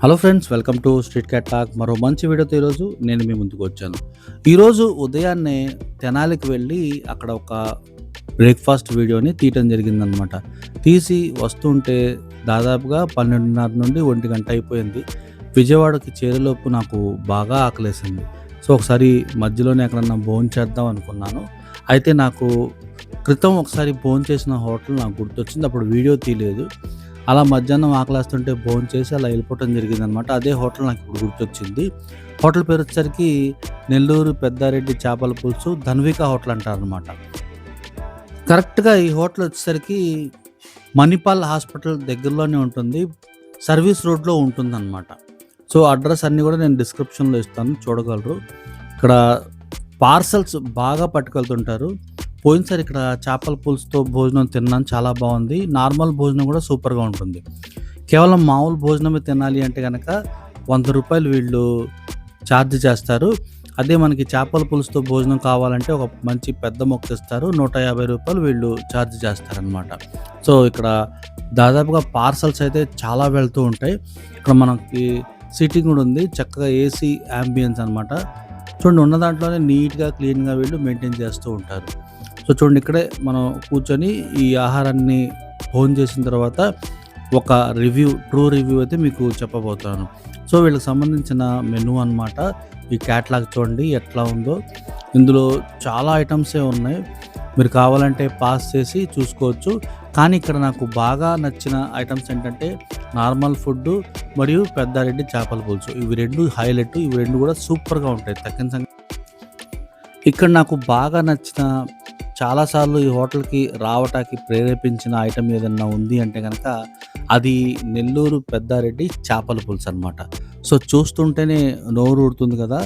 Hello friends, welcome to street cat talk. మరో మంచి వీడియోతో ఈరోజు నేను మీ ముందుకు వచ్చాను. ఈరోజు ఉదయాన్నే తెనాలికి వెళ్ళి అక్కడ ఒక బ్రేక్ఫాస్ట్ వీడియోని తీయటం జరిగిందనమాట. తీసి వస్తుంటే దాదాపుగా 12:30 నుండి 1 గంట అయిపోయింది. విజయవాడకి చేరేలోపు నాకు బాగా ఆకలేసింది. సో ఒకసారి మధ్యలోనే ఎక్కడన్నా భోంచేద్దాం అనుకున్నాను. అయితే నాకు క్రితం ఒకసారి భోంచేసిన హోటల్ నాకు గుర్తొచ్చింది. అప్పుడు వీడియో తీయలేదు. అలా మధ్యాహ్నం ఆకలేస్తుంటే భోంచేసి అలా వెళ్ళిపోవటం జరిగిందనమాట. అదే హోటల్ నాకు ఇప్పుడు గుర్తొచ్చింది. హోటల్ పేరు వచ్చేసరికి నెల్లూరు పెద్దారెడ్డి చేపల పులుసు ధన్విక హోటల్ అంటారనమాట. కరెక్ట్‌గా ఈ హోటల్ వచ్చేసరికి మణిపాల్ హాస్పిటల్ దగ్గరలోనే ఉంటుంది. సర్వీస్ రోడ్‌లో ఉంటుందనమాట. సో అడ్రెస్ అన్నీ కూడా నేను డిస్క్రిప్షన్‌లో ఇస్తాను, చూడగలరు. ఇక్కడ పార్సెల్స్ బాగా పట్టుకెళ్తుంటారు. పోయినసారి ఇక్కడ చేపల పులుసుతో భోజనం తిన్నాను, చాలా బాగుంది. నార్మల్ భోజనం కూడా సూపర్‌గా ఉంటుంది. కేవలం మామూలు భోజనమే తినాలి అంటే గనక రూ. 100 వీళ్ళు ఛార్జ్ చేస్తారు. అదే మనకి చేపల పులుసుతో భోజనం కావాలంటే ఒక మంచి పెద్ద మొక్క ఇస్తారు. రూ. 150 వీళ్ళు ఛార్జ్ చేస్తారనమాట. సో ఇక్కడ దాదాపుగా పార్సల్స్ అయితే చాలా వెళ్తూ ఉంటాయి. ఇక్కడ మనకి సీటింగ్ కూడా ఉంది. చక్కగా ఏసీ యాంబియన్స్ అనమాట. చూడండి, ఉన్న దాంట్లోనే నీట్‌గా, క్లీన్‌గా వీళ్ళు మెయింటైన్ చేస్తూ ఉంటారు. సో చూడండి, ఇక్కడే మనం కూర్చొని ఈ ఆహారాన్ని భోంచేసిన తర్వాత ఒక ట్రూ రివ్యూ అయితే మీకు చెప్పబోతున్నాను. సో వీళ్ళకి సంబంధించిన మెనూ అనమాట. ఈ క్యాటలాగ్ చూడండి ఎట్లా ఉందో. ఇందులో చాలా ఐటమ్సే ఉన్నాయి. మీరు కావాలంటే పాస్ చేసి చూసుకోవచ్చు. కానీ ఇక్కడ నాకు బాగా నచ్చిన ఐటమ్స్ ఏంటంటే నార్మల్ ఫుడ్డు మరియు పెద్దారెడ్డి చేపల పులుసు. ఇవి 2 హైలైట్. ఇవి 2 కూడా సూపర్‌గా ఉంటాయి. తక్కిన సంగతి ఇక్కడ నాకు బాగా నచ్చిన, చాలాసార్లు ఈ హోటల్‌కి రావటానికి ప్రేరేపించిన ఐటెమ్ ఏదన్నా ఉంది అంటే గనక అది నెల్లూరు పెద్దారెడ్డి చేపల పులుసు అనమాట. సో చూస్తుంటేనే నోరు ఊరుతుంది కదా!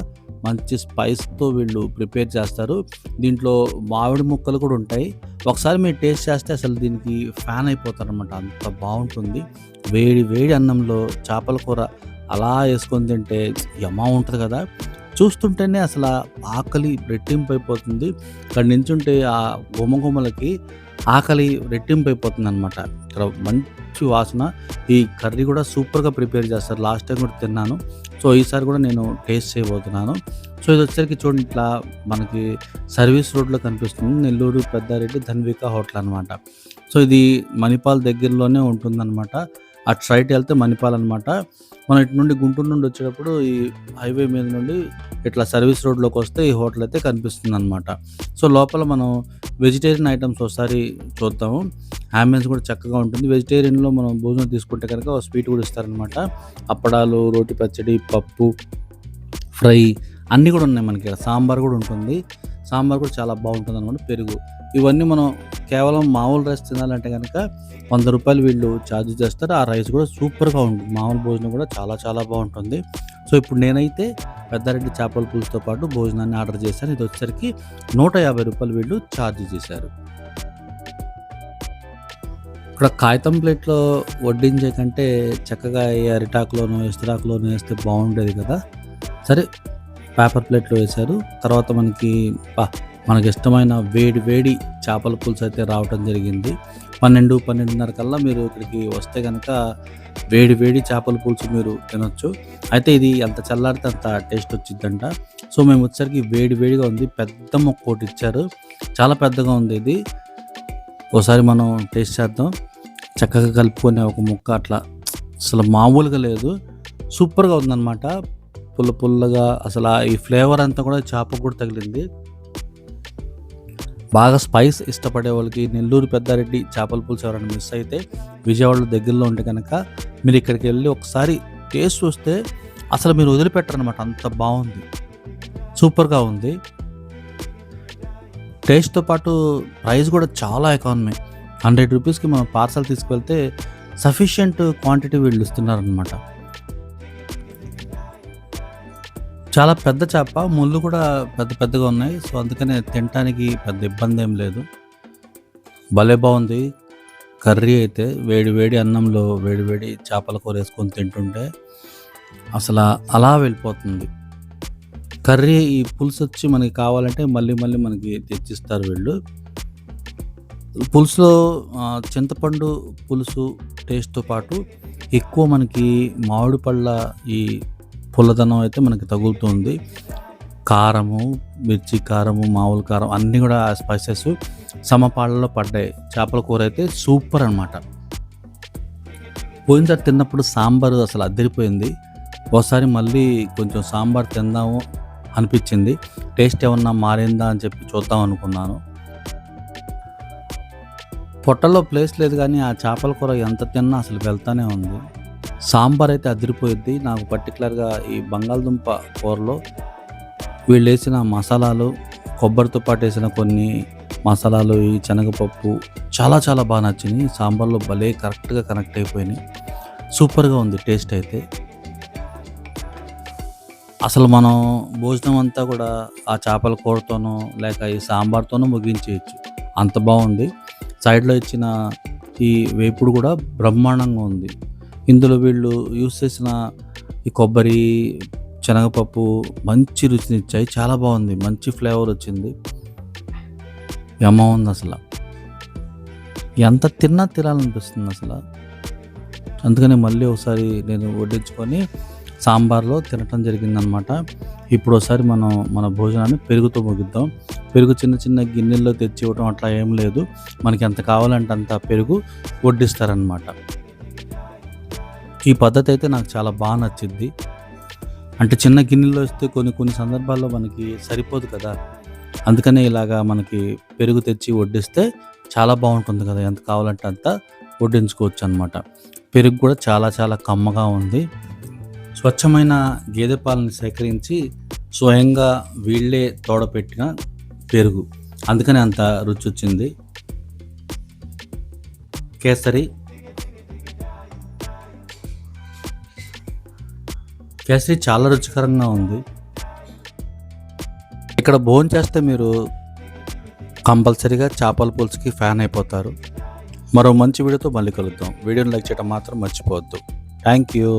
మంచి స్పైస్‌తో వీళ్ళు ప్రిపేర్ చేస్తారు. దీంట్లో మామిడి ముక్కలు కూడా ఉంటాయి. ఒకసారి మీరు టేస్ట్ చేస్తే అసలు దీనికి ఫ్యాన్ అయిపోతారనమాట. అంత బావుంటుంది. వేడి వేడి అన్నంలో చేపల కూర అలా యేసుకొని తింటే యమ్మా ఉంటది కదా! చూస్తుంటేనే అసల ఆకలి రెట్టింపైపోతుంది. ఇక్కడ నించుంటే ఆ గుమగుమలకి ఆకలి రెట్టింపైపోతుందనమాట. ఇక్కడ మంచి వాసన. ఈ కర్రీ కూడా సూపర్‌గా ప్రిపేర్ చేస్తారు. లాస్ట్ టైం కూడా తిన్నాను. సో ఈసారి కూడా నేను టేస్ట్ చేయబోతున్నాను. సో ఇదొచ్చేసరికి చూడండి, ఇట్లా మనకి సర్వీస్ రోడ్‌లో కనిపిస్తుంది. నెల్లూరు పెద్దారెడ్డి ధన్విక హోటల్ అనమాట. సో ఇది మణిపాల్ దగ్గరలోనే ఉంటుందనమాట. అటు సైడ్ వెళ్తే మణిపాల్ అనమాట. మనం ఇటు నుండి గుంటూరు నుండి వచ్చేటప్పుడు ఈ హైవే మీద నుండి ఇట్లా సర్వీస్ రోడ్‌లోకి వస్తే ఈ హోటల్ అయితే కనిపిస్తుందనమాట. సో లోపల మనం వెజిటేరియన్ ఐటమ్స్ ఒకసారి చూద్దాము. యాంబియన్స్ కూడా చక్కగా ఉంటుంది. వెజిటేరియన్‌లో మనం భోజనం తీసుకుంటే కనుక ఒక స్వీట్ కూడా ఇస్తారనమాట. అప్పడాలు, రోటి పచ్చడి, పప్పు, ఫ్రై అన్నీ కూడా ఉన్నాయి మనకి. ఇక్కడ సాంబార్ కూడా ఉంటుంది. సాంబార్ కూడా చాలా బాగుంటుందనమాట. పెరుగు ఇవన్నీ మనం కేవలం మామూలు రైస్ తినాలంటే కనుక రూ. 100 వీళ్ళు ఛార్జ్ చేస్తారు. ఆ రైస్ కూడా సూపర్‌గా ఉంటుంది. మామూలు భోజనం కూడా చాలా చాలా బాగుంటుంది. సో ఇప్పుడు నేనైతే పెద్దారెడ్డి చేపల పులుసుతో పాటు భోజనాన్ని ఆర్డర్ చేశాను. ఇది వచ్చేసరికి రూ. 150 వీళ్ళు ఛార్జ్ చేశారు. ఇక్కడ కాగితం ప్లేట్‌లో వడ్డించే కంటే చక్కగా ఈ అరిటాకులోనో, ఇస్తరాకులోనో వేస్తే బాగుండేది కదా! సరే, పేపర్ ప్లేట్‌లో వేశారు. తర్వాత మనకిష్టమైన వేడి వేడి చేపల పులుసు అయితే రావటం జరిగింది. 12:30 కల్లా మీరు ఇక్కడికి వస్తే గనక వేడి వేడి చేపల పులుసు మీరు తినొచ్చు. అయితే ఇది ఎంత చల్లారితే అంత టేస్ట్ వచ్చిద్దంట. సో మేము వచ్చేసరికి వేడి వేడిగా ఉంది. పెద్ద ముక్క ఒకటి ఇచ్చారు. చాలా పెద్దగా ఉంది ఇది. ఓసారి మనం టేస్ట్ చేద్దాం. చక్కగా కలుపుకొని ఒక ముక్క అట్లా అసలు మామూలుగా లేదు. సూపర్‌గా ఉందనమాట. పుల్ల పుల్లగా అసలు ఈ ఫ్లేవర్ అంతా కూడా చేపకు కూడా తగిలింది. బాగా స్పైస్ ఇష్టపడే వాళ్ళకి నెల్లూరు పెద్దారెడ్డి చేపల పులుసు ఎవరైనా మిస్ అయితే విజయవాడలో దగ్గరలో ఉంటే కనుక మీరు ఇక్కడికి వెళ్ళి ఒకసారి టేస్ట్ చూస్తే అసలు మీరు వదిలిపెట్టరనమాట. అంత బాగుంది. సూపర్‌గా ఉంది. టేస్ట్‌తో పాటు ప్రైస్ కూడా చాలా ఎకానమీ. రూ. 100కి మనం పార్సల్ తీసుకువెళ్తే సఫిషియంట్ క్వాంటిటీ వీళ్ళు ఇస్తున్నారనమాట. చాలా పెద్ద చేప, ముళ్ళు కూడా పెద్ద పెద్దగా ఉన్నాయి. సో అందుకనే తినటానికి పెద్ద ఇబ్బంది ఏం లేదు. భలే బాగుంది. కర్రీ అయితే వేడి వేడి అన్నంలో వేడి వేడి చేపల కూర వేసుకొని తింటుంటే అసలు అలా వెళ్ళిపోతుంది. కర్రీ ఈ పులుసు వచ్చి మనకి కావాలంటే మళ్ళీ మళ్ళీ మనకి తెచ్చిస్తారు వీళ్ళు. పులుసులో చింతపండు పులుసు టేస్ట్‌తో పాటు ఎక్కువ మనకి మామిడి పళ్ళ ఈ పుల్లదనం అయితే మనకి తగులుతుంది. కారము, మిర్చి కారము, మామూలు కారం అన్నీ కూడా ఆ స్పైసెస్ సమపాళ్ళలో పడ్డాయి. చేపల కూర అయితే సూపర్ అనమాట. పోయినసారి తిన్నప్పుడు సాంబారు అసలు అదిరిపోయింది. ఓసారి మళ్ళీ కొంచెం సాంబార్ తిందాము అనిపించింది. టేస్ట్ ఏమన్నా మారిందా అని చెప్పి చూద్దాం అనుకున్నాను. పొట్టలో ప్లేస్ లేదు కానీ ఆ చేపల కూర ఎంత తిన్నా అసలు వెళ్తానే ఉంది. సాంబార్ అయితే అదిరిపోయిద్ది. నాకు పర్టికులర్గా ఈ బంగాళదుంప కూరలో వీళ్ళు వేసిన మసాలాలు, కొబ్బరితో పాటు వేసిన కొన్ని మసాలాలు, ఈ శనగపప్పు చాలా చాలా బాగా నచ్చినాయి. సాంబార్లో భలే కరెక్ట్గా కనెక్ట్ అయిపోయినాయి. సూపర్గా ఉంది టేస్ట్ అయితే. అసలు మనం భోజనం అంతా కూడా ఆ చేపల కూరతోనో లేక ఈ సాంబార్తోనో ముగించేయచ్చు, అంత బాగుంది. సైడ్లో ఇచ్చిన ఈ వేపుడు కూడా బ్రహ్మాండంగా ఉంది. ఇందులో వీళ్ళు యూస్ చేసిన ఈ కొబ్బరి, శనగపప్పు మంచి రుచినిచ్చాయి. చాలా బాగుంది, మంచి ఫ్లేవర్ వచ్చింది. ఉంది అసలు. ఎంత తిన్నా తినాలనిపిస్తుంది అసలు. అందుకని మళ్ళీ ఒకసారి నేను వడ్డించుకొని సాంబార్లో తినటం జరిగిందనమాట. ఇప్పుడు ఒకసారి మనం మన భోజనాన్ని పెరుగుతో ముగిద్దాం. పెరుగు చిన్న చిన్న గిన్నెల్లో తెచ్చి ఇవ్వడం అట్లా ఏం లేదు. మనకి ఎంత కావాలంటే అంత పెరుగు వడ్డిస్తారనమాట. ఈ పద్ధతి అయితే నాకు చాలా బాగా నచ్చింది. అంటే చిన్న గిన్నెలో వస్తే కొన్ని సందర్భాల్లో మనకి సరిపోదు కదా, అందుకనే ఇలాగా మనకి పెరుగు తెచ్చి వడ్డిస్తే చాలా బాగుంటుంది కదా. ఎంత కావాలంటే అంత వడ్డించుకోవచ్చు అనమాట. పెరుగు కూడా చాలా చాలా కమ్మగా ఉంది. స్వచ్ఛమైన గేదె పాలను సేకరించి స్వయంగా వీళ్ళే తోడపెట్టిన పెరుగు, అందుకని అంత రుచి వచ్చింది. కేసరి చాలా రుచికరంగా ఉంది. ఇక్కడ భోజనం చేస్తే మీరు కంపల్సరీగా చేపల పులుసుకి ఫ్యాన్ అయిపోతారు. మరో మంచి వీడియోతో మళ్ళీ కలుద్దాం. వీడియోని లైక్ చేయడం మాత్రం మర్చిపోవద్దు. Thank you.